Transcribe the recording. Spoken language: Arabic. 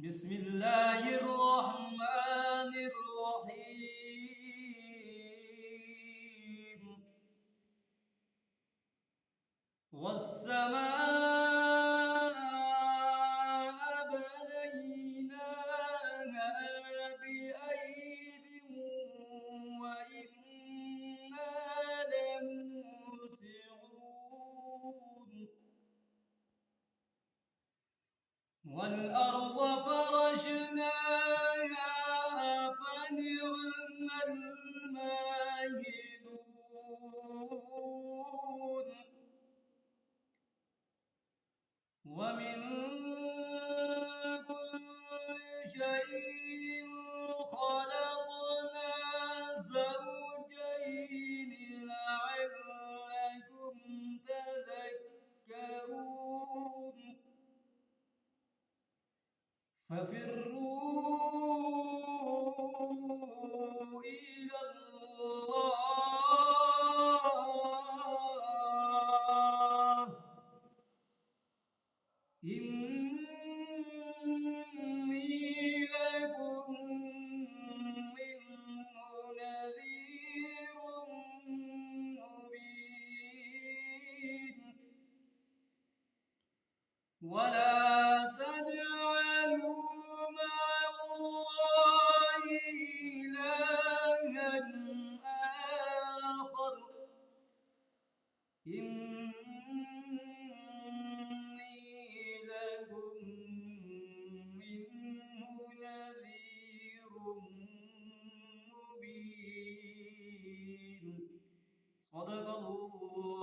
بسم الله الرحمن الرحيم والسماء بنيناها بأيد وإنا لموسعون والأرض فرشناها فنعم الماهدون ومن كل شيء خلقنا زوجين لعلكم تذكرون ففروا إلى الله إني لكم منه نذير مبين ولا تجعلوا مع الله إلها آخر إني لكم منه نذير مبين صدق الله